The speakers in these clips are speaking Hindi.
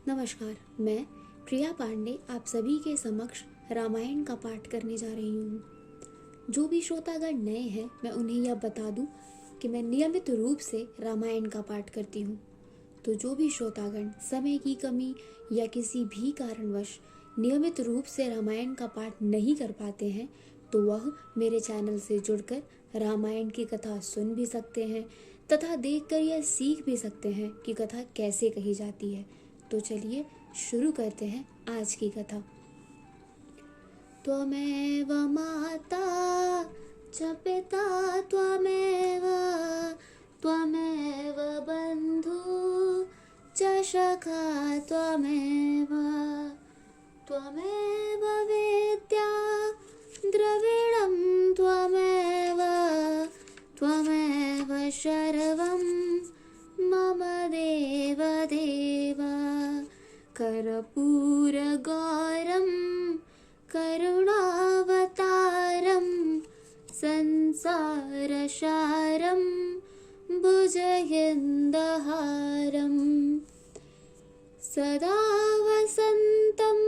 नमस्कार, मैं प्रिया पांडे आप सभी के समक्ष रामायण का पाठ करने जा रही हूँ। जो भी श्रोतागण नए हैं, मैं उन्हें यह बता दूं कि मैं नियमित रूप से रामायण का पाठ करती हूँ। तो जो भी श्रोतागण समय की कमी या किसी भी कारणवश नियमित रूप से रामायण का पाठ नहीं कर पाते हैं, तो वह मेरे चैनल से जुड़कर रामायण की कथा सुन भी सकते हैं तथा देखकर यह सीख भी सकते हैं कि कथा कैसे कही जाती है। तो चलिए शुरू करते हैं आज की कथा। त्वमेव माता च पिता त्वमेव त्वमेव बन्धु च सखा त्वमेव त्वमेव वेद्या द्रविणं त्वमेव त्वमेव सर्वं मम देव देव कर्पूरगौरं करुणावतारं संसारसारं भुजगेन्दुहारं सदा वसन्तं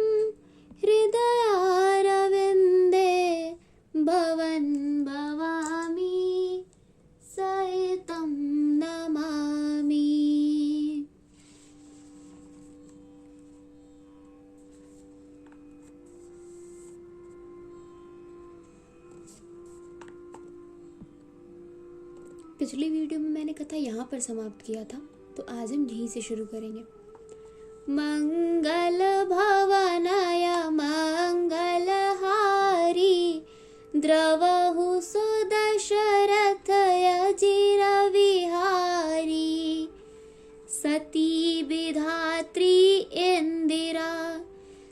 हृदयारविन्दे भवन् भवामि सहितं नमामि। पिछली वीडियो में मैंने कथा यहाँ पर समाप्त किया था, तो आज हम यहीं से शुरू करेंगे। मंगल भवनाय मंगलहारी द्रवहु सुदशरथय चिरविहारी सती विधात्री इंदिरा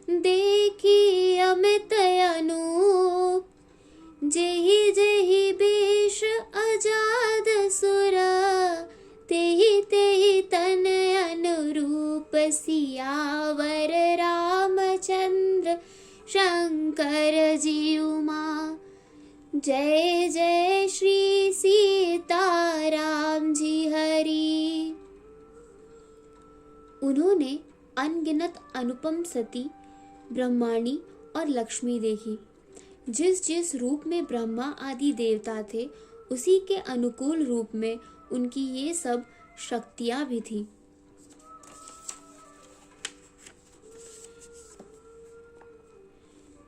देखी अमित अनूप जेहि जेहि बेश अजाद सुर तेहि तेहि तन अनुरूप सियावर रामचंद्र शंकर जी उमा। जय जय श्री सीताराम जी हरि। उन्होंने अनगिनत अनुपम सती, ब्रह्माणी और लक्ष्मी देखी। जिस जिस रूप में ब्रह्मा आदि देवता थे, उसी के अनुकूल रूप में उनकी ये सब शक्तियां भी थी।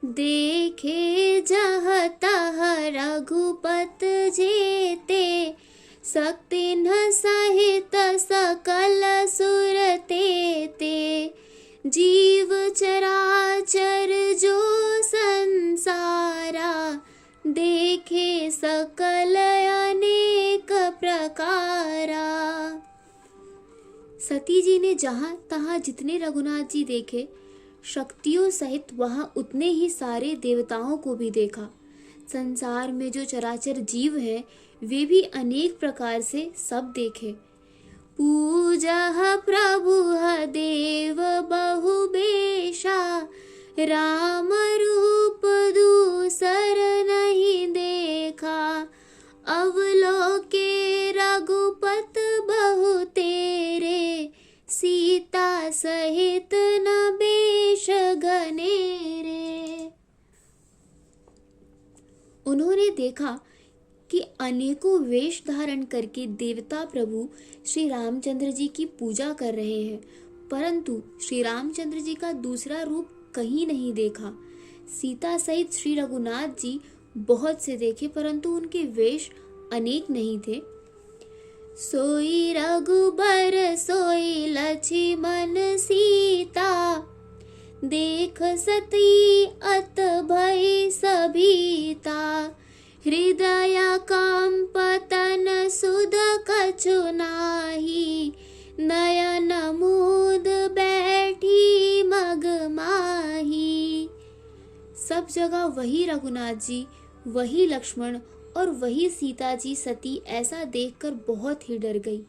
देखे जहाँ तहाँ रघुपत जेते शक्ति न सहित सकल सुर तेते जीव चराचर जो संसारा देखे सकल अनेक प्रकारा। सती जी ने जहाँ तहाँ जितने रघुनाथ जी देखे, शक्तियों सहित वहाँ उतने ही सारे देवताओं को भी देखा। संसार में जो चराचर जीव हैं, वे भी अनेक प्रकार से सब देखे। पूजा प्रभु देव बहुबेशा राम रूप दूसर नहीं देखा अवलोके रघुपत बहु तेरे सीता सहित न बेश घनेरे। उन्होंने देखा कि अनेकों वेश धारण करके देवता प्रभु श्री रामचंद्र जी की पूजा कर रहे हैं, परंतु श्री रामचंद्र जी का दूसरा रूप कहीं नहीं देखा। सीता सहित श्री रघुनाथ जी बहुत से देखे, परंतु उनके वेश अनेक नहीं थे। सोई रघुबर सोई लक्ष्मण सीता देख सती अत भई सभीता हृदय कंपतन सुध कछु नाही नयन मुद बैठी मग माही। सब जगह वही रघुनाथ जी, वही लक्ष्मण और वही सीता जी सती ऐसा देखकर बहुत ही डर गई।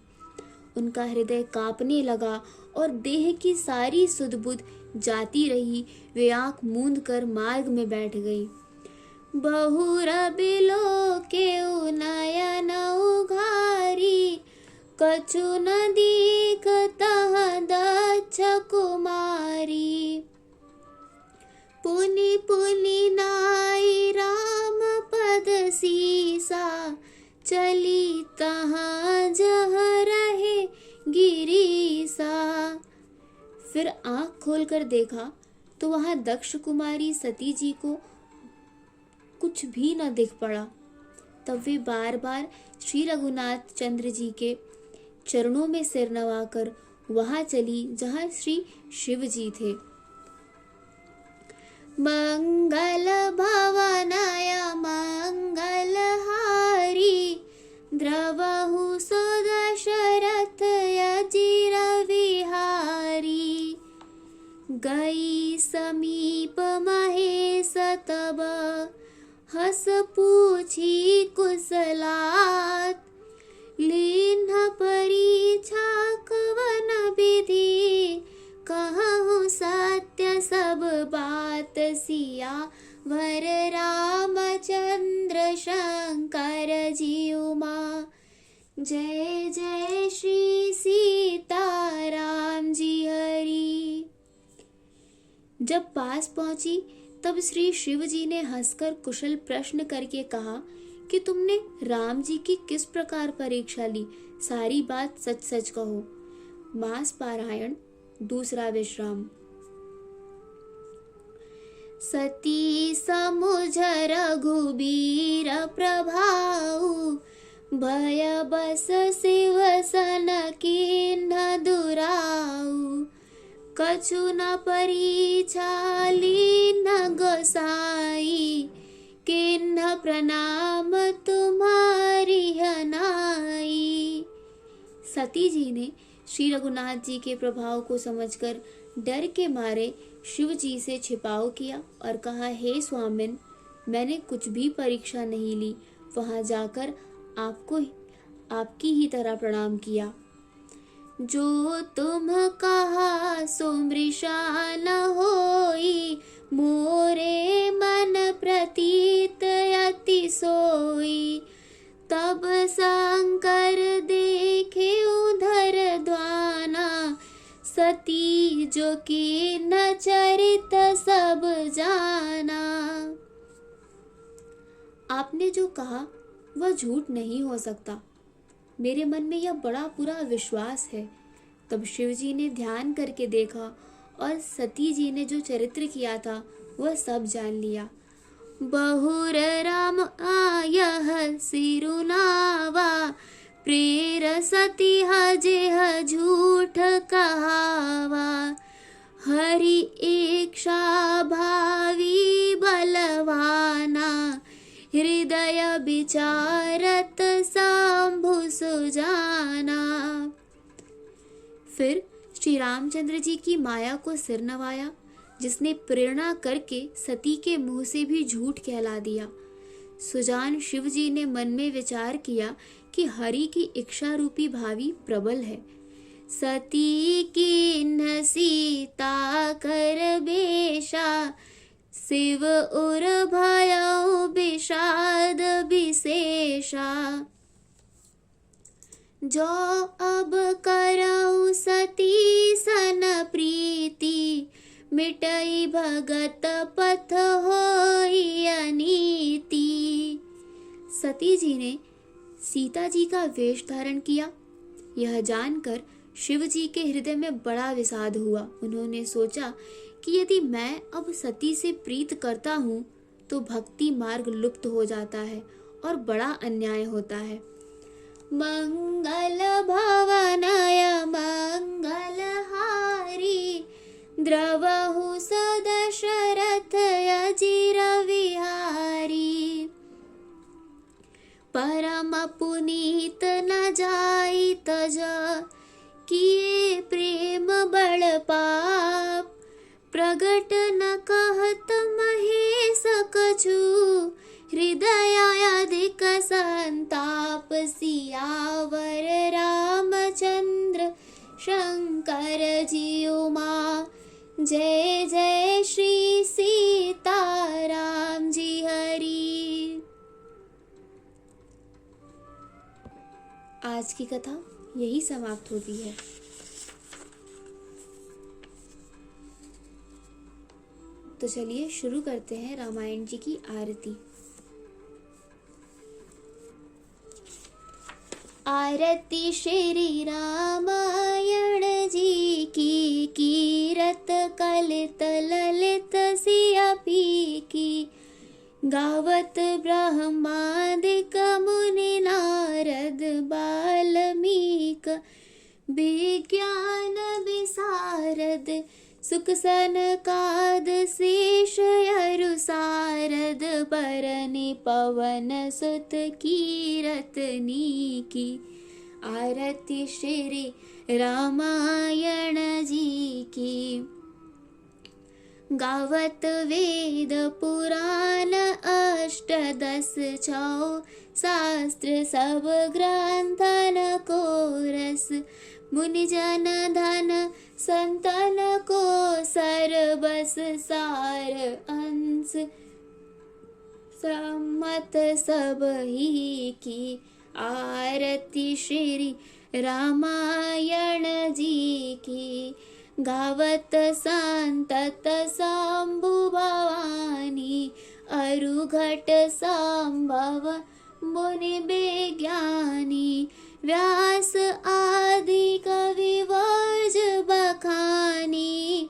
उनका हृदय कांपने लगा और देह की सारी सुध बुध जाती रही। वे आंख मूंद कर मार्ग में बैठ गई। बहुर बिलो के नयन उघारी कछु न दीखतः दक्ष कुमारी। पुनि पुनि नाई राम पद सीसा, चली तहाँ जह रहे गिरीसा। फिर आँख खोलकर देखा तो वहां दक्ष कुमारी सती जी को कुछ भी न दिख पड़ा। तब वे बार बार श्री रघुनाथ चंद्र जी के चरणों में सिर नवाकर वहां चली जहां श्री शिव जी थे। मंगल भवनय मंगल हारी, द्रवहु सो दशरथ अजिर विहारी। गई समीप महेश तब, हस पूछी कुशलात। लीन्ह परीक्षा कवन विधि, कहूँ सत्य सब बात। सिया वर रामचंद्र शंकर जी उमा, जय जय श्री सीताराम जी हरि। जब पास पहुंची तब श्री शिव जी ने हंसकर कुशल प्रश्न करके कहा कि तुमने राम जी की किस प्रकार परीक्षा ली, सारी बात सच सच कहो। मास पारायण दूसरा विश्राम। सती समुझ रघुबीर प्रभाऊ, भय बस शिव सन कीन्ह दुराऊ। कछु न परीक्षा लीन्ह गोसाई, किन्ह प्रणाम तुम्हारी हनाई। सती जी ने श्री रघुनाथ जी के प्रभाव को समझकर डर के मारे शिव जी से छिपाव किया और कहा, हे स्वामिन, मैंने कुछ भी परीक्षा नहीं ली, वहां जाकर आपकी ही तरह प्रणाम किया। जो तुम कहा सो मृषा न होई, मोरे मन प्रतीत अति सोई। तब शंकर देखे उधर द्वाना, सती जो की न चरित सब जाना। आपने जो कहा वह झूठ नहीं हो सकता, मेरे मन में यह बड़ा पूरा विश्वास है। तब शिव जी ने ध्यान करके देखा और सती जी ने जो चरित्र किया था वह सब जान लिया। बहुर राम आयह सिरुनावा, प्रेर सती हजेह झूठ कहावा। हरि इच्छा भावी बलवाना, हृदय विचारत शंभु सुजाना। फिर श्री रामचंद्र जी की माया को सिर नवाया, जिसने प्रेरणा करके सती के मुंह से भी झूठ कहला दिया। सुजान शिव जी ने मन में विचार किया कि हरि की इच्छा रूपी भावी प्रबल है। सती किन्ह सीता कर बेशा, शिव उर भयो विषाद विशेषा। जो अब करऊ सती सन प्रीति, मिटई भगत पथ होई अनीति। सती जी ने सीता जी का वेश धारण किया। यह जानकर शिव जी के हृदय में बड़ा विषाद हुआ। उन्होंने सोचा कि यदि मैं अब सती से प्रीत करता हूँ तो भक्ति मार्ग लुप्त हो जाता है और बड़ा अन्याय होता है। मंगल भवनय मंगल हारी, द्रवहु दशरथ अजिर विहारी। परम पुनीत न जाई तज, किए प्रेम बड़ पाप। प्रगट न कहत महेश कछु, हृदय अधिक संताप। सियावर रामचंद्र शंकर जी उमा, जय जय श्री सीताराम जी हरि। आज की कथा यही समाप्त होती है। तो चलिए शुरू करते हैं रामायण जी की आरती। आरती श्री रामायण जी की, कीरत कलित ललित सिया की। गावत ब्रह्मादिक मुनि नारद बाल्मीक, विज्ञान विशारद सुख सनकाद शेष यरु सारद। बरनि पवन सुत कीरतनी की। आरती श्री रामायण जी की। गावत वेद पुराण अष्टदश छौ, शास्त्र सब ग्रंथन को रस। मुनि जन धन संतन को सरबस सार अंश। सम्मत सब ही की। आरती श्री रामायण जी की। गावत संतत शंभु भवानी, अरुघट संभव मुनि विज्ञानी। व्यास आदि कवि वर्ज बखानी,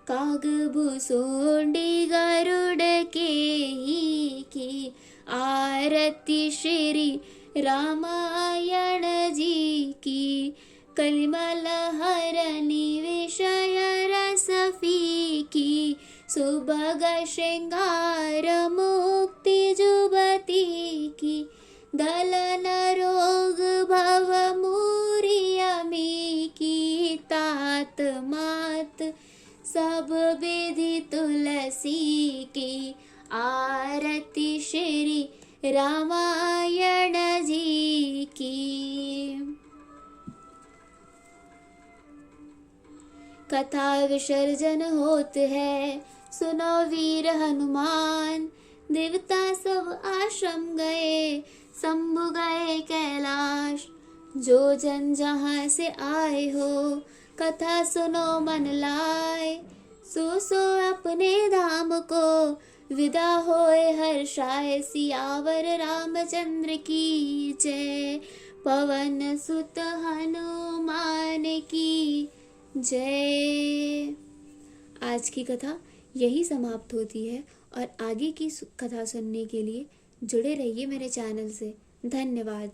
काग भुसुंडी गरुड़ के ही की। आरती श्री रामायण जी की। कलिमल हरनि विषय रस फीकी, सुभग श्रृंगार मुक्ति जुबती की। दलन रोग भव मूरियमी की, तात मात सब विधि तुलसी की। आरती श्री रामायण जी की। कथा विसर्जन होत है, सुनो वीर हनुमान। देवता सब आश्रम गए, शंभु गए कैलाश। जो जन जहाँ से आए हो, कथा सुनो मन लाए। सो अपने धाम को विदा होए हर्षाए। सियावर रामचंद्र की जय, पवन सुत हनुमान की जय। आज की कथा यही समाप्त होती है और आगे की कथा सुनने के लिए जुड़े रहिए मेरे चैनल से। धन्यवाद।